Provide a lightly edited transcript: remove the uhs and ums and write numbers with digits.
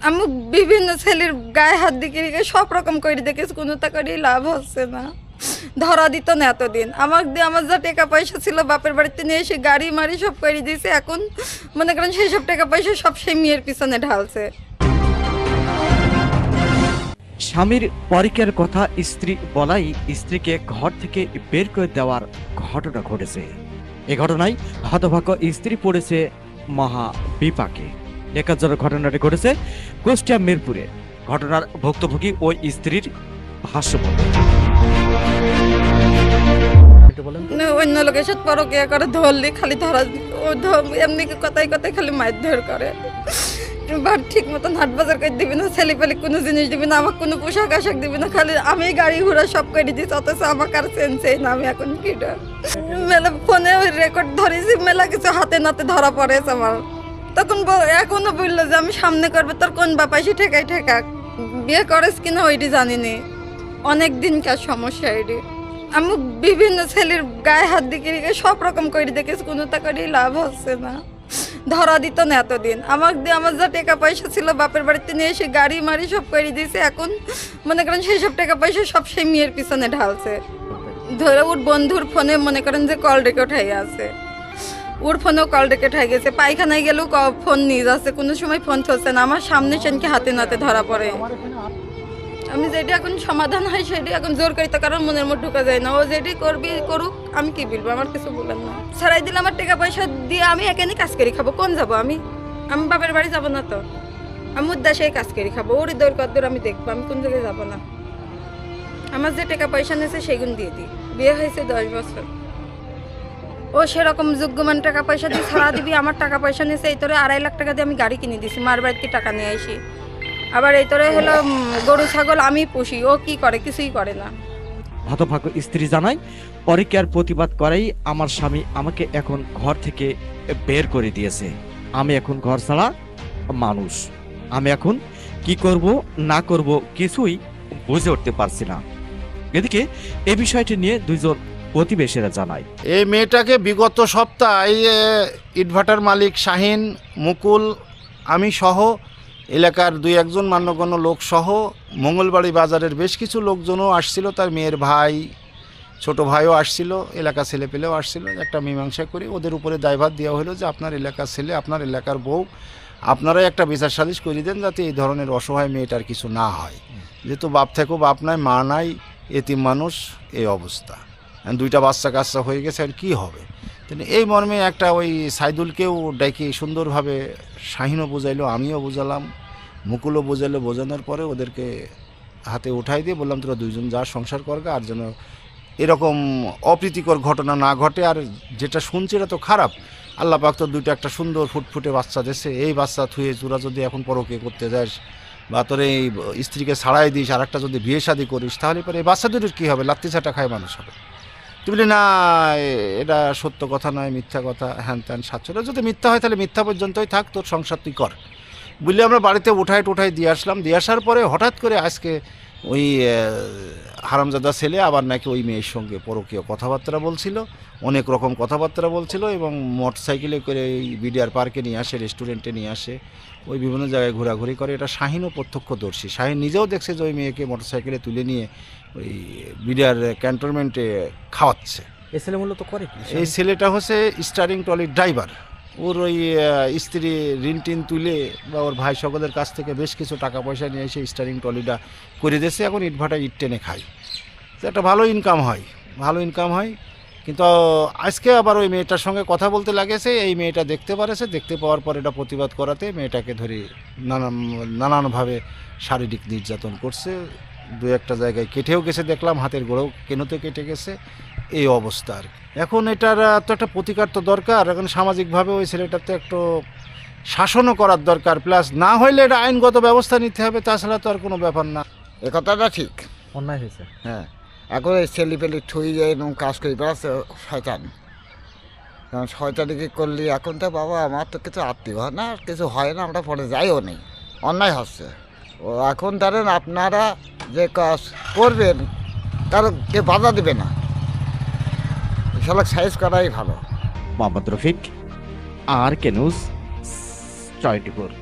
আমি বিভিন্ন ছেলের গায়ে হাত দিয়ে সব রকম করে দেখেছি, কোনোটা করেই লাভ হচ্ছে না। ধরা দিত না এতদিন। আমার যা টাকা পয়সা ছিল বাপের বাড়িতে নিয়ে এসে গাড়ি মারি সব করে দিয়েছে। এখন মনে করেন সেই সব টাকা পয়সা সব সেই মেয়ের পিছনে ঢালছে। স্বামীর পরকীয়ার কথা স্ত্রী বলাই স্ত্রীকে ঘর থেকে বের করে দেওয়ার ঘটনা ঘটেছে। এ ঘটনায় হতভাগ্য স্ত্রী পড়েছে মহা বিপাকে। একাজনের ঘটনাটি ঘটেছে কুষ্টিয়া মিরপুরে। ঘটনার ভুক্তভোগী ওই স্ত্রীর ভাষ্য অন্য লোকের সাথে পরকীয়া করে ধরলে খালি ধরা এমনি কথায় কথায় খালি মারধর করে। ঠিক মতন হাট বাজার করে দিবি না, ছেলে পেলে কোনো জিনিস দিবি না, আমার কোনো পোশাক আশাক দিবি না, খালি আমি গাড়ি ঘোড়া সব করে দিচ্ছি। অথচ আমাকে আর চেনছেই না। আমি এখন কিটা মেলা ফোনে রেকর্ড ধরেছি, মেলা কিছু হাতে নাতে ধরা পড়েছে আমার। তখন এখনো বললো যে আমি সামনে করবো, তোর কোন বাপাইসি ঠেকাই ঠেকাক, বিয়ে করেছ কিনা ওইটি জানিনি। অনেক দিনকার সমস্যা এটি। আমি বিভিন্ন ছেলের গায়ে হাত দিয়ে সব রকম করে দেখেছি, কোনোটা করেই লাভ হচ্ছে না। ধরা দিত না এতদিন। আমার যা টাকা পয়সা ছিল বাপের বাড়িতে নিয়ে এসে গাড়ি মারি সব করে দিয়েছে। এখন মনে করেন সেই সব টাকা পয়সা সব সেই মেয়ের পিছনে ঢালছে। ধরে ওর বন্ধুর ফোনে মনে করেন যে কল রেকর্ড হয়ে আছে, ওর ফোনেও কল রেকর্ড হয়ে গেছে। পায়খানায় গেলেও ফোন নিয়ে যাচ্ছে, কোনো সময় ফোন চলছে না। আমার সামনে সেনকে হাতে নাতে ধরা পড়ে। আমি যেটা এখন সমাধান হয় সেটি এখন জোর করি, তো কারণ মনের মধ্যে ঢুকা যায় না। ও যেটি করবি করুক, আমি কি বলবো, আমার কিছু বলেন না। ছাড়াই দিলে আমার টাকা পয়সা দিয়ে আমি এখানে কাজ করি খাবো। কোন যাবো আমি বাপের বাড়ি যাবো না তো। আমি উদ্দেশ্যে কাজ করি খাবো। ওর দৌড় কদ্দূর আমি দেখবো, আমি কোন জায়গায় যাবো না। আমার যে টাকা পয়সা নিয়েছে সেগুন দিয়ে দিই। বিয়ে হয়েছে 10 বছর। ও সেরকম যোগ্যমান টাকা পয়সা দিয়ে ছাড়া দিবি। আমার টাকা পয়সা নিয়েছে এই তোরে 2.5 লাখ টাকা দিয়ে আমি গাড়ি কিনে দিছি, মার বাড়িতে টাকা নিয়ে আসি। আবার এই তোরে হলো গরু ছাগল আমি পুষি, ও কি করে, কিছুই করে না। হতভাগ্য স্ত্রী জানায়, পরকীয়ার প্রতিবাদ করাই আমার স্বামী আমাকে এখন ঘর থেকে বের করে দিয়েছে। আমি এখন ঘর ছাড়া মানুষ। আমি এখন কি করব না করব কিছুই বুঝে উঠতে পারছি না। এদিকে এই বিষয়টি নিয়ে দুইজন প্রতিবেশীরা জানায়, এই মেয়েটাকে বিগত সপ্তাহে ইটভাটার মালিক শাহিন, মুকুল, আমি সহ এলাকার 2-1 মান্যগণ্য লোক সহ মঙ্গলবাড়ি বাজারের বেশ কিছু লোকজনও আসছিল। তার মেয়ের ভাই, ছোট ভাইও আসছিল, এলাকা ছেলে পেলেও আসছিল। একটা মীমাংসা করে ওদের উপরে দায়ভার দেওয়া হলো যে আপনার এলাকার ছেলে, আপনার এলাকার বউ, আপনারাই একটা বিচার সালিশ করে দেন যাতে এই ধরনের অসহায় মেয়েটার কিছু না হয়। যেহেতু বাপ থেকেও বাপ নাই, মা নাই, এতিম মানুষ, এই অবস্থা। 2টা বাচ্চা কাচ্চা হয়ে গেছে, আর কী হবে। এই মর্মে একটা ওই সাইদুলকেও ডেকে সুন্দরভাবে শাহিনও বোঝাইলো, আমিও বোঝালাম, মুকুলও বোঝাইলো। বোঝানোর পরে ওদেরকে হাতে উঠাই দিয়ে বললাম তোরা 2জন যা সংসার করবে, আর যেন এরকম অপ্রীতিকর ঘটনা না ঘটে। আর যেটা শুনছি এটা তো খারাপ। আল্লাহ পাক তো 2টা একটা সুন্দর ফুটফুটে বাচ্চা দিয়েছে। এই বাচ্চা থুয়ে তোরা যদি এখন পরকে করতে যাস বা তোর এই স্ত্রীকে ছাড়াই দিস, আর একটা যদি বিয়ে শাদি করিস, তাহলে পরে এই বাচ্চা দুটোর কী হবে? লাত্তি ছাটা খায় মানুষ হবে। তুই বলি না এটা সত্য কথা নয়, মিথ্যা কথা, হ্যান ত্যান সাতশোটা। যদি মিথ্যা হয় তাহলে মিথ্যা পর্যন্তই থাক, তোর সংসার তুই কর বললে আমরা বাড়িতে উঠাই দিয়ে আসলাম। দিয়ে আসার পরে হঠাৎ করে আজকে ওই হারামজাদা ছেলে আবার নাকি ওই মেয়ের সঙ্গে পরকীয় কথাবার্তা বলছিল, অনেক রকম কথাবার্তা বলছিল, এবং মোটরসাইকেলে করে ওই বিডিআর পার্কে নিয়ে আসে, রেস্টুরেন্টে নিয়ে আসে, ওই বিভিন্ন জায়গায় ঘোরাঘুরি করে। এটা শাহিনও প্রত্যক্ষদর্শী। শাহিন নিজেও দেখছে যে ওই মেয়েকে মোটরসাইকেলে তুলে নিয়ে ওই বিডিআর ক্যান্টনমেন্টে খাওয়াচ্ছে। এই ছেলে মূলত করে কি? এই ছেলেটা হচ্ছে স্টারিং ট্রলির ড্রাইভার। ওর ওই স্ত্রী ঋণ টিন তুলে বা ওর ভাই সকলের কাছ থেকে বেশ কিছু টাকা পয়সা নিয়ে এসে স্টারিং ট্রলিটা করে দিয়েছে। এখন ইটভাটায় ইট টেনে খায়, তো একটা ভালো ইনকাম হয়। কিন্তু আজকে আবার ওই মেয়েটার সঙ্গে কথা বলতে লাগেছে। এই মেয়েটা দেখতে পাওয়ার পর এটা প্রতিবাদ করাতে মেয়েটাকে ধরে নানানভাবে শারীরিক নির্যাতন করছে। 2-1টা জায়গায় কেটেও গেছে দেখলাম, হাতের গোড়াও কেনোতে কেটে গেছে। এই অবস্থা আর এখন এটার তো একটা প্রতিকার তো দরকার। এখন সামাজিকভাবে ওই ছেলেটার তো একটু শাসনও করার দরকার, প্লাস না হইলে এটা আইনগত ব্যবস্থা নিতে হবে, তাছাড়া তো আর কোনো ব্যাপার না। এ কথাটা ঠিক, অন্যায় হয়েছে। হ্যাঁ। এখন এই ছেলেপেলে ঠুই এরকম কাজ করে বেড়াচ্ছে শয়তান। কারণ শয়তানি কি করলি, এখন তো বাবা আমার তো কিছু আত্মীয় হয় না, কিছু হয় না, আমরা পরে যাইও নেই, অন্যায় হচ্ছে। ও এখন ধরেন আপনারা যে কাজ করবেন তার কে বাধা দেবে না, এসব সাইজ করাই ভালো। মোহাম্মদ রফিক, আর কে নিউজ 24।